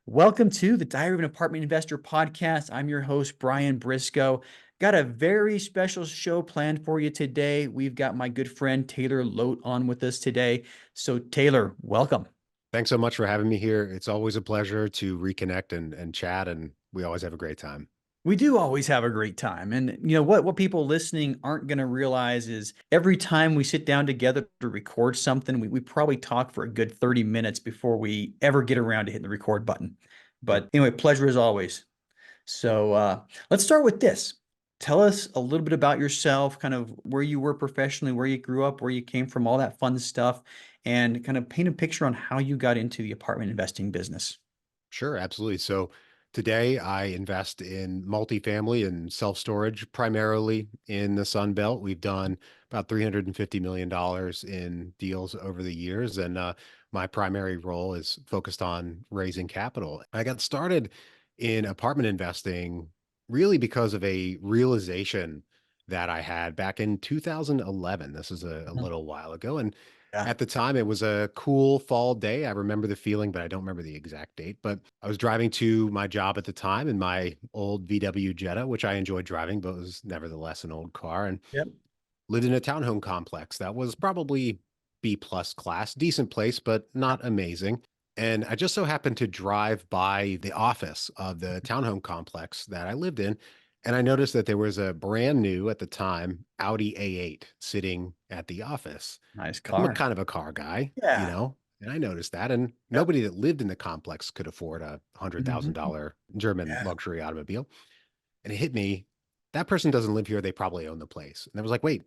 Welcome to the Diary of an Apartment Investor podcast. I'm your host, Brian Briscoe. Got a very special show planned for you today. We've got my good friend Taylor Loht on with us today. So, Taylor, welcome. Thanks so much for having me here. It's always a pleasure to reconnect and chat, and we always have a great time. We do always have a great time. And you know what people listening aren't going to realize is every time we sit down together to record something, we probably talk for a good 30 minutes before we ever get around to hitting the record button. But anyway, pleasure as always. So let's start with this. Tell us a little bit about yourself, kind of where you were professionally, where you grew up, where you came from, all that fun stuff, and kind of paint a picture on how you got into the apartment investing business. Sure, absolutely. So today I invest in multifamily and self storage, primarily in the Sun Belt. We've done about $350 million in deals over the years, and my primary role is focused on raising capital. I got started in apartment investing really because of a realization that I had back in 2011. This is a Mhm. little while ago. And Yeah. at the time, it was a cool fall day. I remember the feeling, but I don't remember the exact date. But I was driving to my job at the time in my old VW Jetta, which I enjoyed driving, but was nevertheless an old car, and Yep. lived in a townhome complex that was probably B plus class, decent place, but not amazing. And I just so happened to drive by the office of the townhome complex that I lived in. And I noticed that there was a brand new, at the time, Audi A8 sitting at the office. Nice I'm a car. kind of a car guy, Yeah. and I noticed that. And Yep. nobody that lived in the complex could afford a Mhm. $100,000 German Yeah. luxury automobile. And it hit me, that person doesn't live here. They probably own the place. And I was like, wait,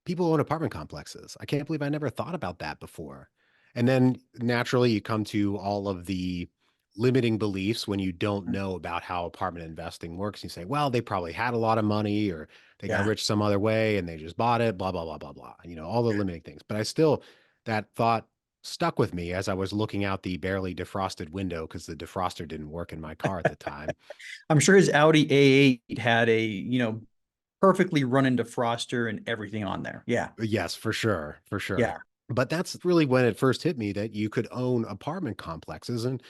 people own apartment complexes. I can't believe I never thought about that before. And then naturally, you come to all of the limiting beliefs when you don't know about how apartment investing works. You say, well, they probably had a lot of money or they got Yeah. rich some other way and they just bought it, blah, blah, blah, blah, blah. All the limiting things. But I still, that thought stuck with me as I was looking out the barely defrosted window because the defroster didn't work in my car at the time. I'm sure his Audi A8 had a perfectly running defroster and everything on there. Yeah. Yes, for sure, for sure. Yeah. But that's really when it first hit me that you could own apartment complexes. And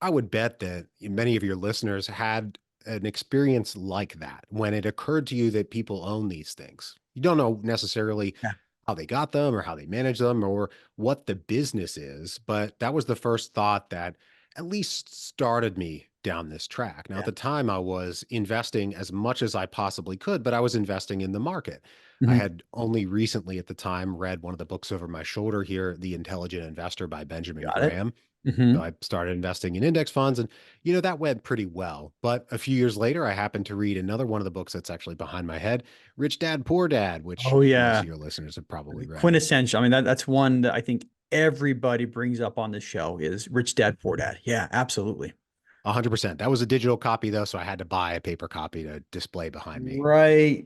I would bet that many of your listeners had an experience like that when it occurred to you that people own these things. You don't know necessarily Yeah. how they got them or how they manage them or what the business is, but that was the first thought that at least started me down this track. Now, at Yeah. the time, I was investing as much as I possibly could, but I was investing in the market. I Mhm. had only recently at the time read one of the books over my shoulder here, The Intelligent Investor by Benjamin Got it. Graham. So Mhm. I started investing in index funds and that went pretty well. But a few years later, I happened to read another one of the books that's actually behind my head, Rich Dad Poor Dad, which Oh most yeah. of your listeners have probably read. Quintessential. I mean, that's one that I think everybody brings up on the show is Rich Dad Poor Dad. Yeah, absolutely. 100%. That was a digital copy though, so I had to buy a paper copy to display behind me. Right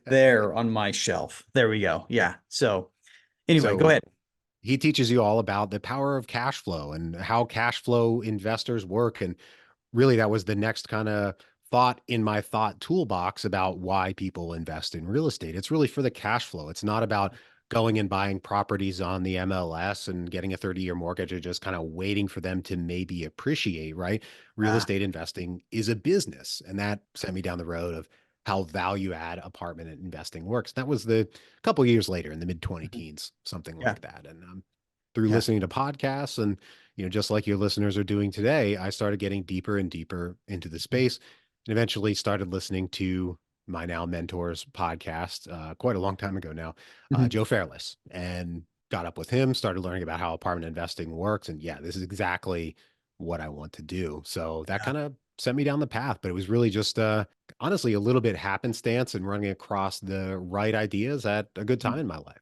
there on my shelf. There we go. Yeah. So anyway, go So ahead. he teaches you all about the power of cash flow and how cash flow investors work. And really, that was the next kind of thought in my thought toolbox about why people invest in real estate. It's really for the cash flow. It's not about going and buying properties on the MLS and getting a 30-year mortgage or just kind of waiting for them to maybe appreciate, right? Real Ah, estate investing is a business. And that sent me down the road of how value add apartment investing works. That was the couple years later in the mid 20 mhm. teens, something Yeah. like that. And through Yeah. listening to podcasts and just like your listeners are doing today, I started getting deeper and deeper into the space and eventually started listening to my now mentor's podcast quite a long time ago now, Mhm. Joe Fairless, and got up with him, started learning about how apartment investing works. And yeah, this is exactly what I want to do. So that Yeah. kind of sent me down the path, but it was really just honestly a little bit happenstance and running across the right ideas at a good time in my life.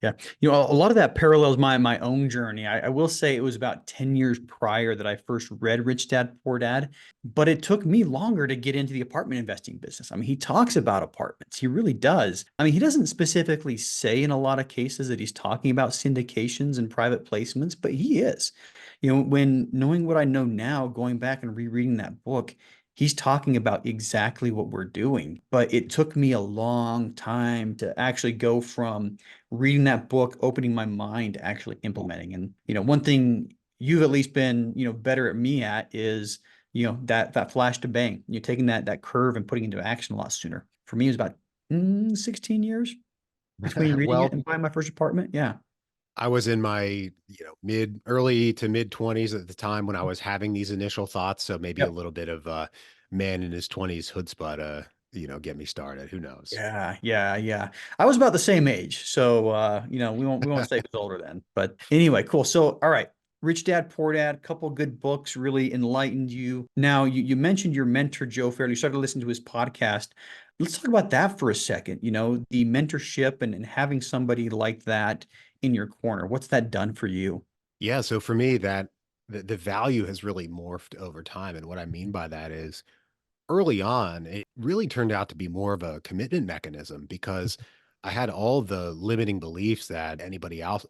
Yeah. A lot of that parallels my own journey. I will say it was about 10 years prior that I first read Rich Dad Poor Dad, but it took me longer to get into the apartment investing business. I mean, he talks about apartments. He really does. I mean, he doesn't specifically say in a lot of cases that he's talking about syndications and private placements, but he is. When knowing what I know now, going back and rereading that book, he's talking about exactly what we're doing. But it took me a long time to actually go from reading that book, opening my mind to actually implementing. And one thing you've at least been, better at me at is, that flash to bang. You're taking that curve and putting it into action a lot sooner. For me, it was about 16 years between reading it Well, and buying my first apartment. Yeah. I was in my, early to mid 20s at the time when I was having these initial thoughts. So maybe a Yep. little bit of man in his 20s chutzpah to, get me started. Who knows? Yeah, yeah, yeah. I was about the same age, so we won't say who's older then. But anyway, cool. So, all right, Rich Dad Poor Dad, couple good books really enlightened you. Now, you mentioned your mentor Joe Fairley. You started to listen to his podcast. Let's talk about that for a second. The mentorship and having somebody like that in your corner. What's that done for you? Yeah. So for me, the value has really morphed over time. And what I mean by that is early on, it really turned out to be more of a commitment mechanism because I had all the limiting beliefs that anybody else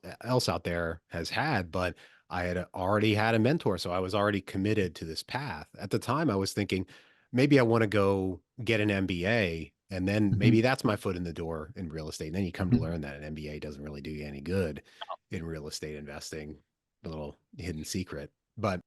out there has had, but I had already had a mentor, so I was already committed to this path. At the time, I was thinking maybe I want to go get an MBA, and then maybe Mhm, that's my foot in the door in real estate. And then you come to mhm, learn that an MBA doesn't really do you any good in real estate investing. A little hidden secret. But,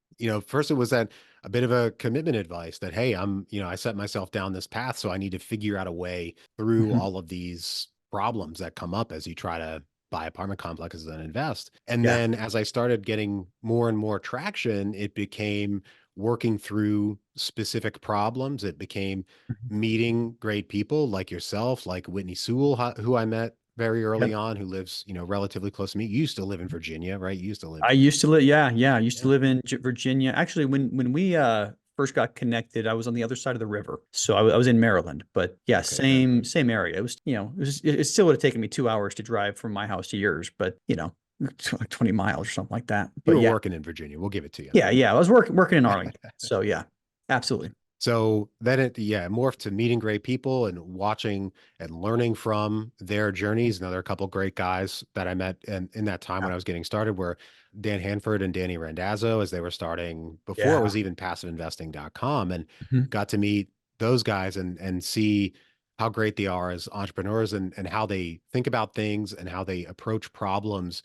first it was that a bit of a commitment advice that, hey, I set myself down this path, so I need to figure out a way through mhm. all of these problems that come up as you try to buy apartment complexes and invest. And Yeah. then as I started getting more and more traction, it became working through specific problems. It became Mhm. meeting great people like yourself, like Whitney Sewell, who I met very early Yep. on, who lives, relatively close to me. You used to live in Virginia, right? You used to live. I used to live, yeah, yeah. I used to Yeah. live in Virginia. Actually, when we first got connected, I was on the other side of the river, so I was in Maryland. But yeah, Okay, fair. same area. It was, it still would have taken me 2 hours to drive from my house to yours, but 20 miles or something like that. You But were yeah, working in Virginia. We'll give it to you. yeah, yeah. I was working in Arlington, so yeah, absolutely. So then it morphed to meeting great people and watching and learning from their journeys. Another couple great guys that I met in that time Yeah, when I was getting started were Dan Hanford and Danny Randazzo as they were starting before it yeah. was even passiveinvesting.com, and Mhm. got to meet those guys and see how great they are as entrepreneurs and how they think about things and how they approach problems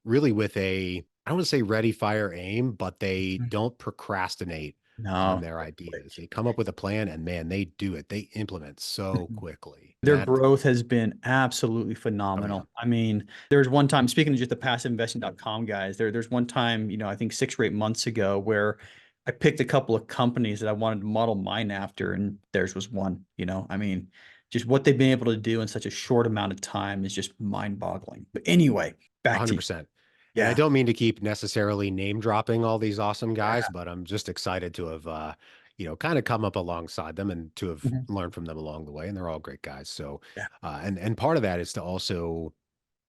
really with I don't want to say ready, fire, aim, but they don't procrastinate on No, their they're ideas. quick. They come up with a plan and man, they do it. They implement so Mhm. quickly. Their That, growth has been absolutely oh yeah, phenomenal. I mean, there's one time, speaking of just the passiveinvesting.com guys, there's one time, I think 6 or 8 months ago where I picked a couple of companies that I wanted to model mine after, and theirs was one. I mean, just what they've been able to do in such a short amount of time is just mind-boggling. But anyway, back to you. 100%. And I Yeah. don't mean to keep necessarily name dropping all these awesome guys, Yeah. but I'm just excited to have, kind of come up alongside them and to have Mhm. learned from them along the way. And they're all great guys. So, Yeah. and part of that is to also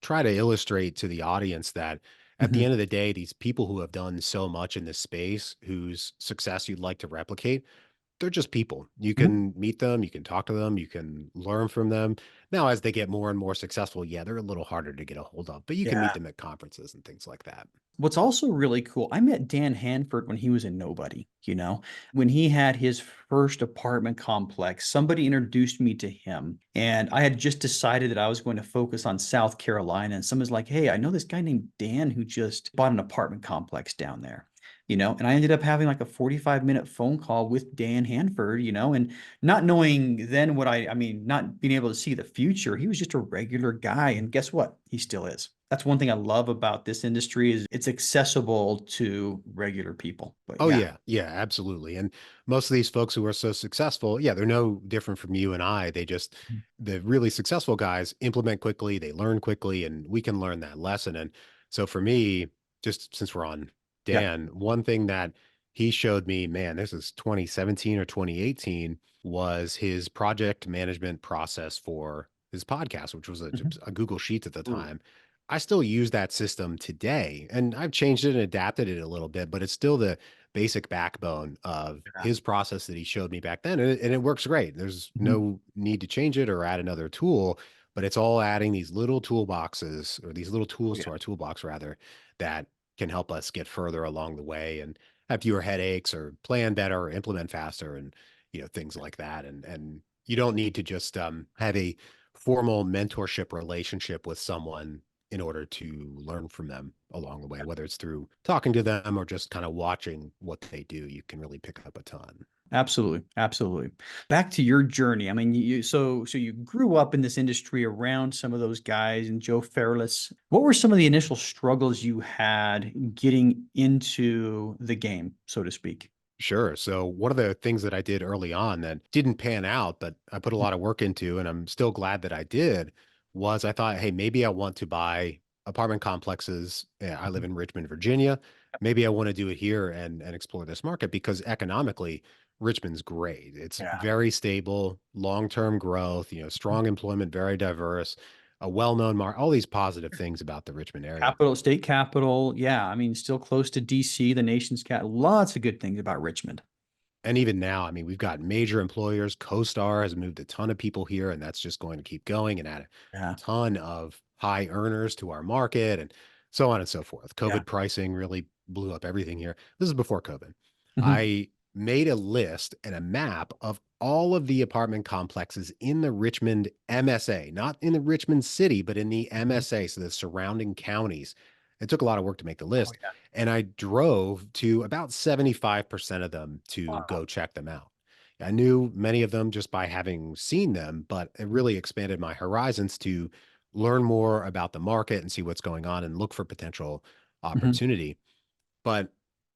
try to illustrate to the audience that at the Mhm. end of the day, these people who have done so much in this space, whose success you'd like to replicate, they're just people. You Mhm. can meet them, you can talk to them, you can learn from them. Now, as they get more and more successful, yeah, they're a little harder to get a hold of, but you can meet Yeah. them at conferences and things like that. What's also really cool, I met Dan Hanford when he was a nobody. When he had his first apartment complex, somebody introduced me to him. And I had just decided that I was going to focus on South Carolina. And someone's like, hey, I know this guy named Dan who just bought an apartment complex down there. And I ended up having like a 45-minute phone call with Dan Hanford, and not knowing then I mean, not being able to see the future, he was just a regular guy. And guess what? He still is. That's one thing I love about this industry is it's accessible to regular people. But Oh yeah. yeah, yeah, absolutely. And most of these folks who are so successful, yeah, they're no different from you and I. The really successful guys implement quickly, they learn quickly, and we can learn that lesson. And so for me, just since we're on Yeah. Dan, one thing that he showed me, man, this is 2017 or 2018, was his project management process for his podcast, which was Mhm. a Google Sheets at the Ooh, time. I still use that system today, and I've changed it and adapted it a little bit, but it's still the basic backbone of yeah. his process that he showed me back then. And it works great. There's Mhm. no need to change it or add another tool, but it's all adding these little toolboxes or these little Oh, tools yeah. to our toolbox rather that can help us get further along the way and have fewer headaches or plan better or implement faster and things like that. And you don't need to just have a formal mentorship relationship with someone in order to learn from them. along the way, whether it's through talking to them or just kind of watching what they do. You can really pick up a ton. Absolutely, absolutely. Back to your journey. I mean, so you grew up in this industry around some of those guys and Joe Fairless. What were some of the initial struggles you had getting into the game, so to speak? Sure. So one of the things that I did early on that didn't pan out, but I put a lot of work into, and I'm still glad that I did, was I thought, hey, maybe I want to buy apartment complexes. I live Mhm. in Richmond, Virginia. Maybe I want to do it here and explore this market because economically, Richmond's great. It's Yeah. very stable, long-term growth, strong employment, very diverse, a well-known market, all these positive things about the Richmond area. Capital, state capital. Yeah. I mean, still close to DC, the nation's cat. Lots of good things about Richmond. And even now, I mean, we've got major employers. CoStar has moved a ton of people here, and that's just going to keep going and add a Yeah. ton of high earners to our market and so on and so forth. Yeah. COVID pricing really blew up everything here. This is before COVID. Mhm. I made a list and a map of all of the apartment complexes in the Richmond MSA, not in the Richmond city, but in the Mhm. MSA, so the surrounding counties. It took a lot of work to make the Oh, list. yeah. And I drove to about 75% of them to Wow. go check them out. I knew many of them just by having seen them, but it really expanded my horizons to learn more about the market and see what's going on and look for potential Mhm. opportunity. But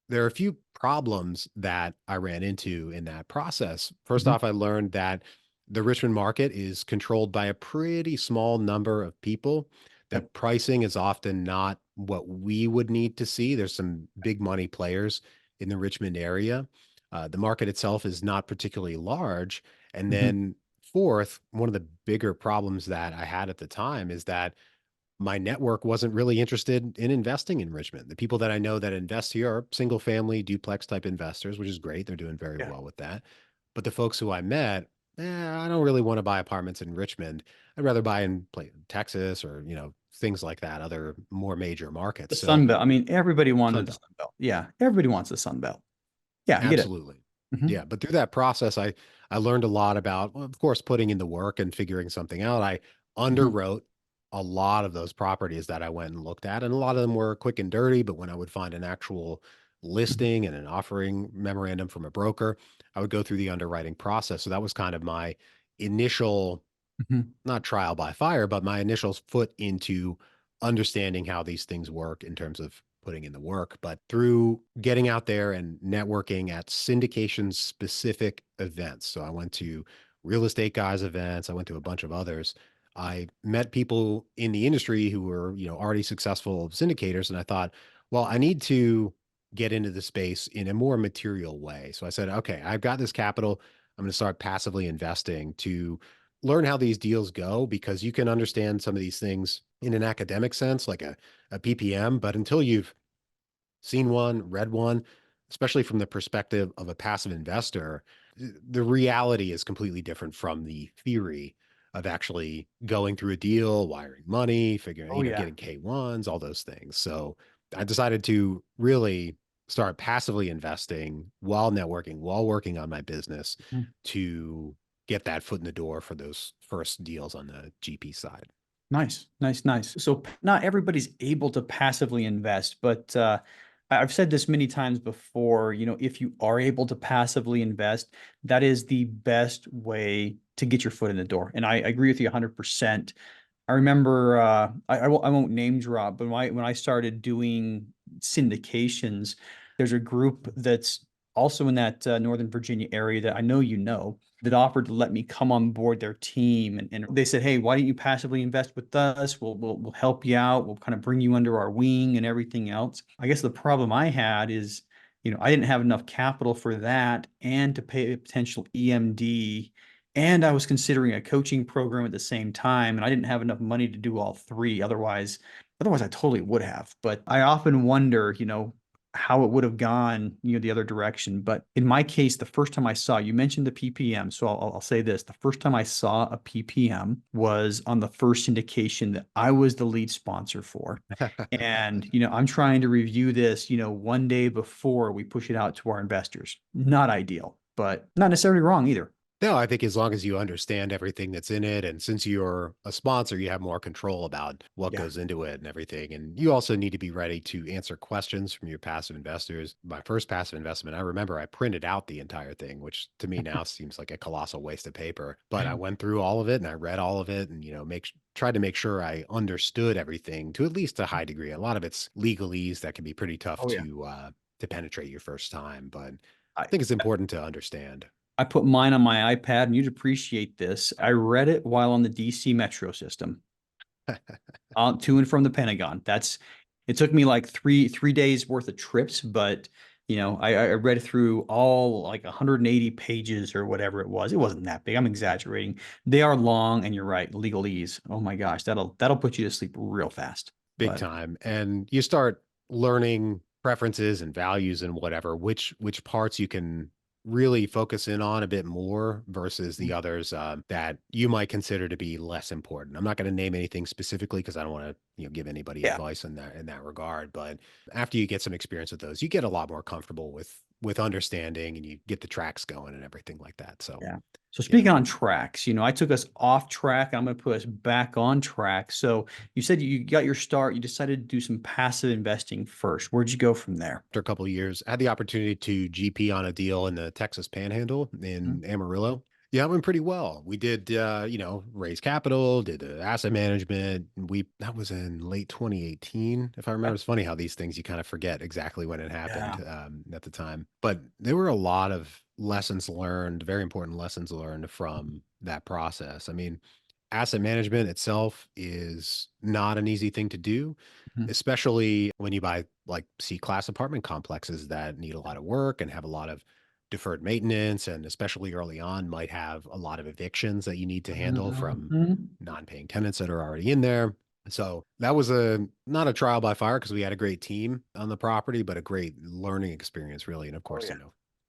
there are a few problems that I ran into in that process. First Mhm. off, I learned that the Richmond market is controlled by a pretty small number of people. The Yep. pricing is often not what we would need to see. There's some big money players in the Richmond area. The market itself is not particularly large. And Mhm. then, fourth, one of the bigger problems that I had at the time is that my network wasn't really interested in investing in Richmond. The people that I know that invest here are single family duplex type investors, which is great. They're doing very Yeah. well with that. But the folks who I met, I don't really want to buy apartments in Richmond. I'd rather buy in Texas or, things like that, other more major The markets. So Sun Belt. I mean, everybody wanted the Sunbelt. Sun Belt. Yeah. Everybody wants the Sun Belt. Yeah, I get it. Absolutely. Mhm. Yeah, but through that process, I learned a lot about, well, of course, putting in the work and figuring something out. I Mhm. underwrote a lot of those properties that I went and looked at, and a lot of them were quick and dirty. But when I would find an actual Mhm. listing and an offering memorandum from a broker, I would go through the underwriting process. So that was kind of my initial, Mhm. not trial by fire, but my initial foot into understanding how these things work in terms of putting in the work. But through getting out there and networking at syndication specific events. So I went to real estate guys events, I went to a bunch of others. I met people in the industry who were, already successful syndicators. And I thought, well, I need to get into the space in a more material way. So I said, okay, I've got this capital. I'm going to start passively investing to learn how these deals go because you can understand some of these things in an academic sense, like a PPM, but until you've seen one, read one, especially from the perspective of a passive investor, the reality is completely different from the theory of actually going through a deal, wiring money, figuring, Oh, yeah. getting K1s, all those things. So I decided to really start passively investing while networking, while working on my business Mhm. to get that foot in the door for those first deals on the GP side. Nice, nice, nice. So not everybody's able to passively invest, but I've said this many times before, if you are able to passively invest, that is the best way to get your foot in the door. And I agree with you 100%. I remember I won't name drop, but when I started doing syndications, there's a group that's also in that Northern Virginia area that I know that offered to let me come on board their team, and they said, "Hey, why don't you passively invest with us? We'll help you out. We'll kind of bring you under our wing and everything else." I guess the problem I had is, I didn't have enough capital for that and to pay a potential EMD, and I was considering a coaching program at the same time, and I didn't have enough money to do all three. Otherwise I totally would have. But I often wonder, how it would have gone, the other direction. But in my case, the first time I saw, you mentioned the PPM. So I'll say this, the first time I saw a PPM was on the first syndication that I was the lead sponsor for. And, I'm trying to review this, one day before we push it out to our investors. Not ideal, but not necessarily wrong either. No, I think as long as you understand everything that's in it, and since you're a sponsor, you have more control about what Yeah. goes into it and everything. And you also need to be ready to answer questions from your passive investors. My first passive investment, I remember I printed out the entire thing, which to me now seems like a colossal waste of paper. But I went through all of it and I read all of it, and tried to make sure I understood everything to at least a high degree. A lot of it's legalese that can be pretty tough Oh yeah. to penetrate your first time, but I I, think it's important to understand. I put mine on my iPad, and you'd appreciate this. I read it while on the DC Metro system, to and from the Pentagon. It took me like three days worth of trips, but I read through all like 180 pages or whatever it was. It wasn't that big. I'm exaggerating. They are long, and you're right, legalese. Oh my gosh, that'll put you to sleep real fast. Big But time. And you start learning preferences and values and whatever, which parts you can really focus in on a bit more versus the others that you might consider to be less important. I'm not going to name anything specifically because I don't want to, give anybody yeah. advice in that regard. But after you get some experience with those, you get a lot more comfortable with understanding, and you get the tracks going and everything like that. So Yeah. So yeah. speaking on tracks, I took us off track. I'm going to put us back on track. So you said you got your start. You decided to do some passive investing first. Where'd you go from there? After a couple of years, I had the opportunity to GP on a deal in the Texas Panhandle Mhm. in Amarillo. Yeah, it went pretty well. We did, raise capital, did asset management. That was in late 2018, if I remember. Okay. It's funny how these things you kind of forget exactly when it Yeah. happened at the time. But there were a lot of lessons learned, very important lessons learned from that process. I mean, asset management itself is not an easy thing to do, Mhm. especially when you buy like C-class apartment complexes that need a lot of work and have a lot of deferred maintenance, and especially early on might have a lot of evictions that you need to handle from Mhm. non-paying tenants that are already in there. So that was not a trial by fire because we had a great team on the property, but a great learning experience really. And of Oh course, yeah.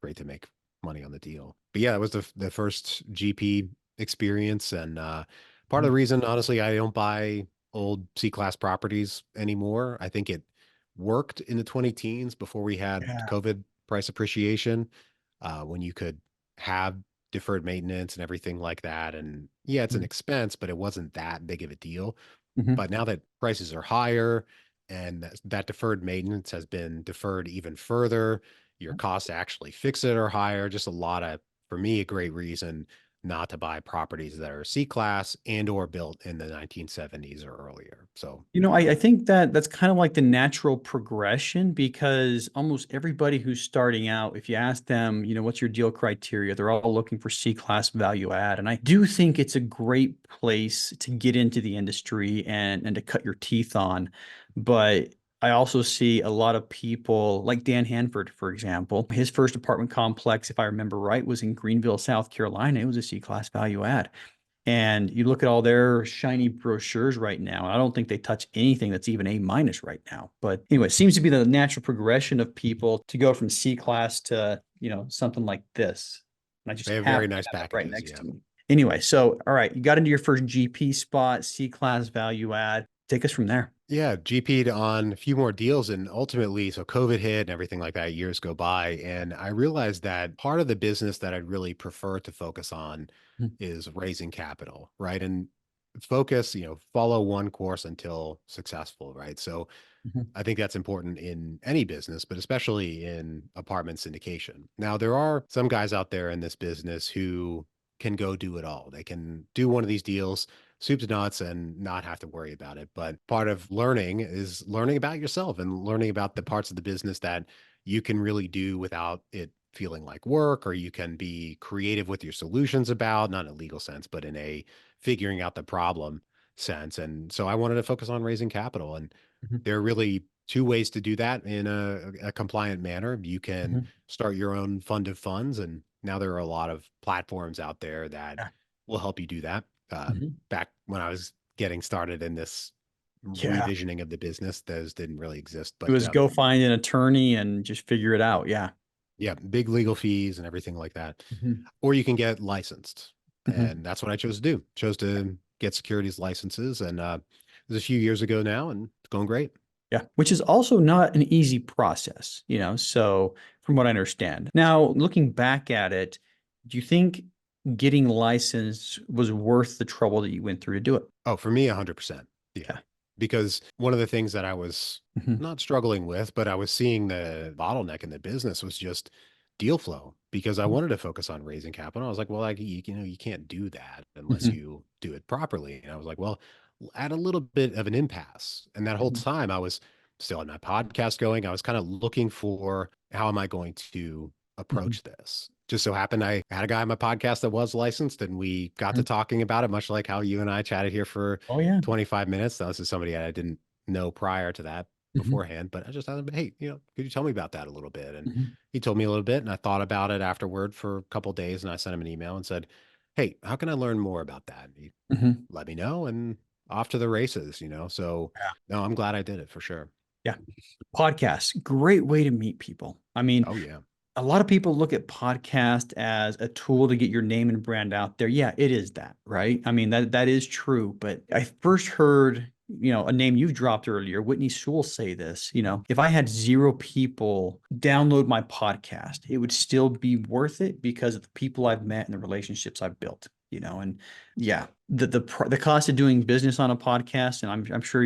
great to make money on the deal. But yeah, it was the first GP experience. And part of the Mhm. reason, honestly, I don't buy old C-class properties anymore. I think it worked in the 20 teens before we had Yeah. COVID price appreciation, when you could have deferred maintenance and everything like that. And yeah, it's an Mhm. expense, but it wasn't that big of a deal. Mhm. But now that prices are higher and that deferred maintenance has been deferred even further, your costs to actually fix it are higher. Just a lot of, for me, a great reason not to buy properties that are C class and or built in the 1970s or earlier. So I think that that's kind of like the natural progression, because almost everybody who's starting out, if you ask them, what's your deal criteria, they're all looking for C-class value add. And I do think it's a great place to get into the industry and to cut your teeth on. But I also see a lot of people like Dan Hanford, for example. His first apartment complex, if I remember right, was in Greenville, South Carolina. It was a C-class value add. And you look at all their shiny brochures right now, and I don't think they touch anything that's even A minus right now. But anyway, it seems to be the natural progression of people to go from C class to, something like this. And I just they have very happen to nice have that right packages. next Yeah. to me. Anyway, so all right, you got into your first GP spot, C class value add. Take us from there. Yeah, GP'd on a few more deals, and ultimately, so COVID hit and everything like that, years go by. And I realized that part of the business that I'd really prefer to focus on Mhm. is raising capital, right? And focus, follow one course until successful, right? So Mhm. I think that's important in any business, but especially in apartment syndication. Now, there are some guys out there in this business who can go do it all. They can do one of these deals, soup to nuts, and not have to worry about it. But part of learning is learning about yourself and learning about the parts of the business that you can really do without it feeling like work, or you can be creative with your solutions about, not in a legal sense, but in a figuring out the problem sense. And so I wanted to focus on raising capital. And Mhm. there are really two ways to do that in a compliant manner. You can Mhm. start your own fund of funds, and now there are a lot of platforms out there that Yeah. will help you do that. Mhm. Back when I was getting started in this Yeah. revisioning of the business, those didn't really exist. It But was go find an attorney and just figure it out. Yeah. yeah, big legal fees and everything like that. Mhm. Or you can get licensed, Mhm. and that's what I chose to do. Chose to get securities licenses, and it was a few years ago now, and it's going great. Yeah, which is also not an easy process, so from what I understand. Now, looking back at it, do you think getting licensed was worth the trouble that you went through to do it? Oh, for me, 100%. Yeah. Okay. Because one of the things that I was Mhm. not struggling with, but I was seeing the bottleneck in the business was just deal flow because I wanted to focus on raising capital. I was like, well, like, you can't do that unless Mhm. you do it properly. And I was like, well, at a little bit of an impasse. And that whole Mhm. time I was still had my podcast going. I was kind of looking for how am I going to Mhm. approach this? Just so happened I had a guy on my podcast that was licensed and we got to Mhm. talking about it, much like how you and I chatted here for Oh yeah. 25 minutes. This is somebody I didn't know prior to that Mhm. beforehand, but I just thought, hey, could you tell me about that a little bit? And Mhm. he told me a little bit, and I thought about it afterward for a couple of days, and I sent him an email and said, hey, how can I learn more about that? And he Mhm. let me know, and off to the races. So Yeah. no, I'm glad I did it for sure. Yeah. Podcasts, great way to meet people. I mean, Oh yeah. a lot of people look at podcast as a tool to get your name and brand out there. Yeah, it is that, right? I mean, that is true. But I first heard, a name you've dropped earlier, Whitney Sewell, say this, if I had 0 people download my podcast, it would still be worth it because of the people I've met and the relationships I've built, and yeah, the cost of doing business on a podcast, and I'm sure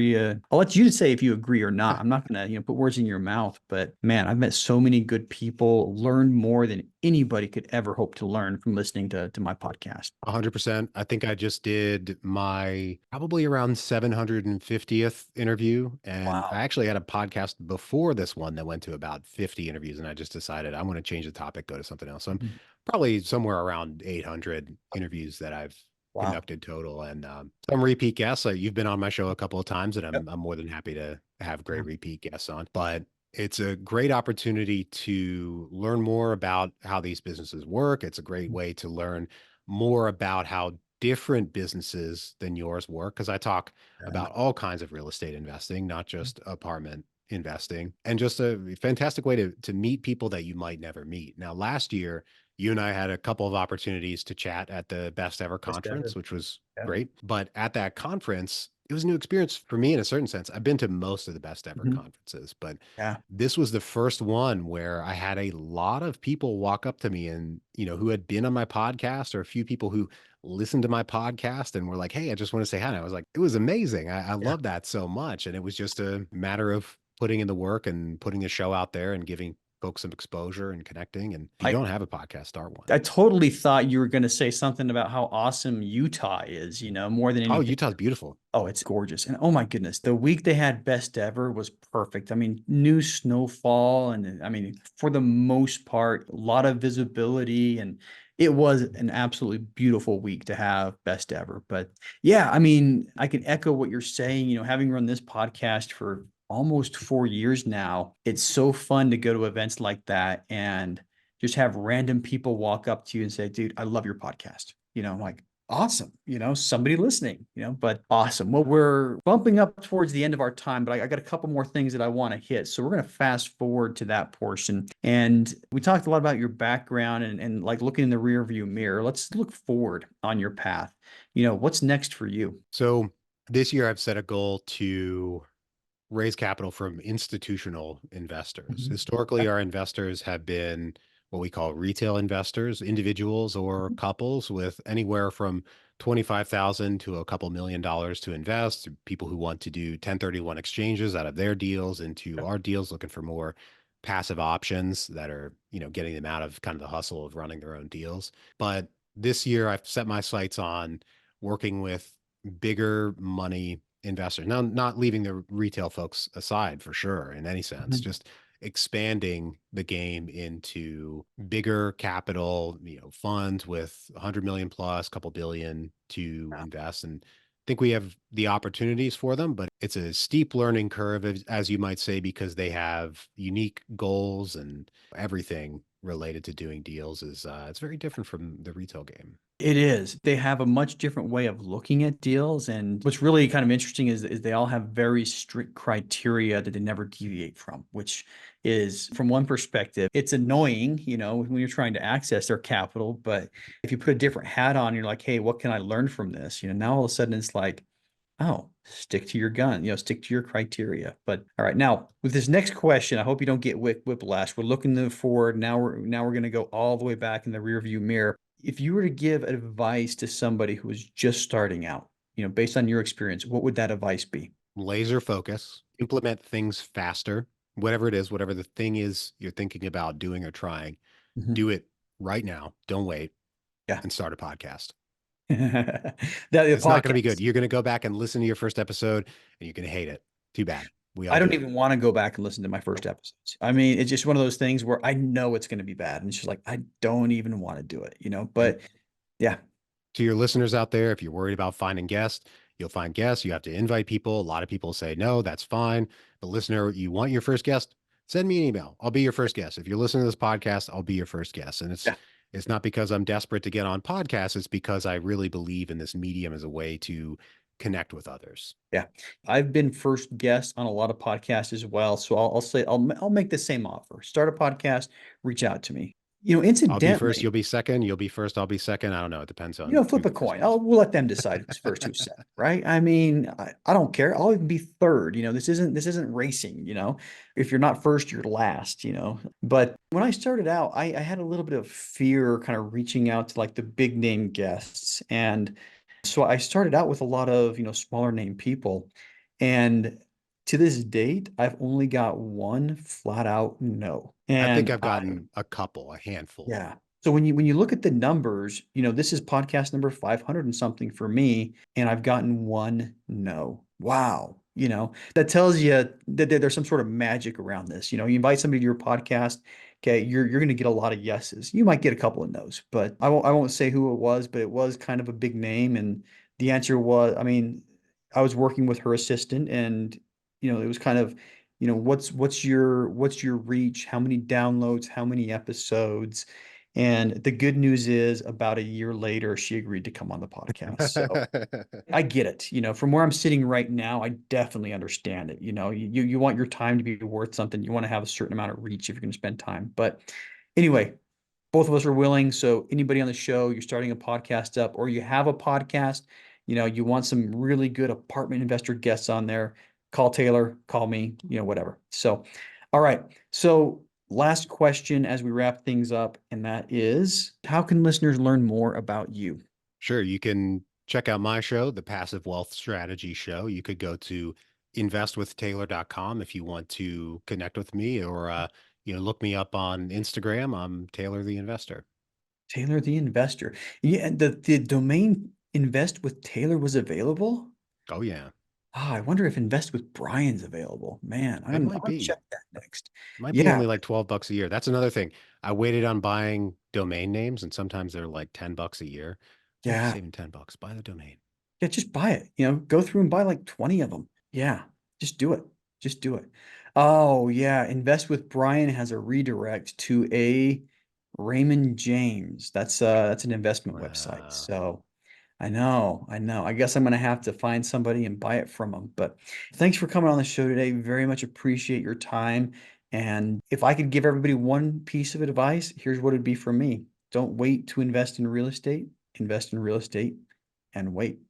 I'll let you say if you agree or not. I'm not gonna put words in your mouth, but man, I've met so many good people, learned more than anybody could ever hope to learn from listening to my podcast. 100%. I think I just did my probably around 750th interview. And I Wow. actually had a podcast before this one that went to about 50 interviews. And I just decided I want to change the topic, go to something else. So I'm Mhm. probably somewhere around 800 interviews that I've Wow. conducted total. And some repeat guests. You've been on my show a couple of times, and Yep. I'm more than happy to have Yeah. great repeat guests on. But it's a great opportunity to learn more about how these businesses work. It's a great way to learn more about how different businesses than yours work. Cause I talk about all kinds of real estate investing, not just apartment investing, and just a fantastic way to meet people that you might never meet. Now, last year, you and I had a couple of opportunities to chat at the Best Ever Best conference, ever. which was Yeah. great. But at that conference, it was a new experience for me in a certain sense. I've been to most of the Best Ever Mhm. conferences, but Yeah. this was the first one where I had a lot of people walk up to me and, who had been on my podcast or a few people who listened to my podcast and were like, hey, I just want to say hi. And I was like, it was amazing. I Yeah. love that so much. And it was just a matter of putting in the work and putting the show out there and giving folks some exposure and connecting. And if you I don't have a podcast, start one. I totally thought you were going to say something about how awesome Utah is, more than Oh, anything. Utah's beautiful. Oh, it's gorgeous. And oh my goodness, the week they had best ever was perfect. I mean, new snowfall. And I mean, for the most part, a lot of visibility. And it was an absolutely beautiful week to have best ever. But yeah, I mean, I can echo what you're saying, having run this podcast for almost 4 years now, it's so fun to go to events like that and just have random people walk up to you and say, dude, I love your podcast. I'm like, awesome, somebody listening, but awesome. Well, we're bumping up towards the end of our time, but I got a couple more things that I want to hit. So we're going to fast forward to that portion. And we talked a lot about your background and like looking in the rear view mirror. Let's look forward on your path. What's next for you? So this year I've set a goal to raise capital from institutional investors. Mhm. Historically, our investors have been what we call retail investors, individuals or couples with anywhere from 25,000 to a couple $1 million to invest, people who want to do 1031 exchanges out of their deals into our deals, looking for more passive options that are, getting them out of kind of the hustle of running their own deals. But this year I've set my sights on working with bigger money investors. Now, not leaving the retail folks aside for sure in any sense, Mhm. just expanding the game into bigger capital, funds with 100 million plus, couple billion to invest. And I think we have the opportunities for them, but it's a steep learning curve, as you might say, because they have unique goals and everything related to doing deals is it's very different from the retail game. It is. They have a much different way of looking at deals. And what's really kind of interesting is they all have very strict criteria that they never deviate from, which is from one perspective, it's annoying, when you're trying to access their capital. But if you put a different hat on, you're like, hey, what can I learn from this? Now all of a sudden it's like, oh, stick to your gun, stick to your criteria. But all right, now with this next question, I hope you don't get whiplash. We're looking forward. Now we're going to go all the way back in the rear view mirror. if you were to give advice to somebody who is just starting out, based on your experience, what would that advice be? Laser focus, implement things faster, whatever it is, whatever the thing is you're thinking about doing or trying, Mhm. do it right now. Don't wait Yeah. and start a podcast. The It's not going to be good. podcast. You're going to go back and listen to your first episode and you're going to hate it. Too bad. We all I don't do it. even want to go back and listen to my first Nope. episodes. I mean, it's just one of those things where I know it's going to be bad. And it's just like, I don't even want to do it. And But yeah, to your listeners out there, if you're worried about finding guests, you'll find guests. You have to invite people. A lot of people say no, that's fine. But listener, you want your first guest? Send me an email. I'll be your first guest. If you're listening to this podcast, I'll be your first guest. And yeah, it's not because I'm desperate to get on podcasts. It's because I really believe in this medium as a way to connect with others. yeah. I've been first guest on a lot of podcasts as well. So I'll say, I'll make the same offer. Start a podcast, reach out to me. I'll be first, Incidentally, you'll be second, you'll be first, I'll be second. I don't know. It depends on who flip the a first coin. is. We'll let them decide who's first, who's second, right? I mean, I don't care. I'll even be third. This isn't racing. If you're not first, you're last. But when I started out, I had a little bit of fear kind of reaching out to like the big name guests. And so I started out with a lot of, smaller name people. And to this date, I've only got one flat out no. I think And I've gotten a couple, a handful. yeah. So when you look at the numbers, this is podcast number 500 and something for me, and I've gotten one no. Wow. That tells you that there's some sort of magic around this. You invite somebody to your podcast, okay, you're going to get a lot of yeses. You might get a couple of no's, but I won't say who it was, but it was kind of a big name, and the answer was, I mean, I was working with her assistant, and it was kind of, what's your reach? How many downloads? How many episodes? And the good news is about a year later, she agreed to come on the podcast. So I get it. From where I'm sitting right now, I definitely understand it. You want your time to be worth something. You want to have a certain amount of reach if you're going to spend time. But anyway, both of us are willing. So anybody on the show, you're starting a podcast up, or you have a podcast, you want some really good apartment investor guests on there, call Taylor, call me, whatever. So, all right. So last question as we wrap things up, and that is, how can listeners learn more about you? Sure, you can check out my show, the Passive Wealth Strategy Show. You could go to investwithtaylor.com if you want to connect with me or look me up on Instagram. I'm Taylor the Investor. Taylor the Investor. Yeah, the domain Invest with Taylor was available. Oh yeah. I wonder if Invest with Brian's available. Man, It I'm might gonna be. check that next. Might be Yeah, only like 12 bucks a year. That's another thing. I waited on buying domain names and sometimes they're like 10 bucks a year. Oh, you're yeah, saving 10 bucks. Buy the domain. yeah. Just buy it. Go through and buy like 20 of them. Yeah, just do it. Just do it. Oh yeah, Invest with Brian has a redirect to a Raymond James. That's an investment website. Wow. So I know, I know. I guess I'm gonna have to find somebody and buy it from them. But thanks for coming on the show today. Very much appreciate your time. And if I could give everybody one piece of advice, here's what it'd be for me. Don't wait to invest in real estate. Invest in real estate and wait.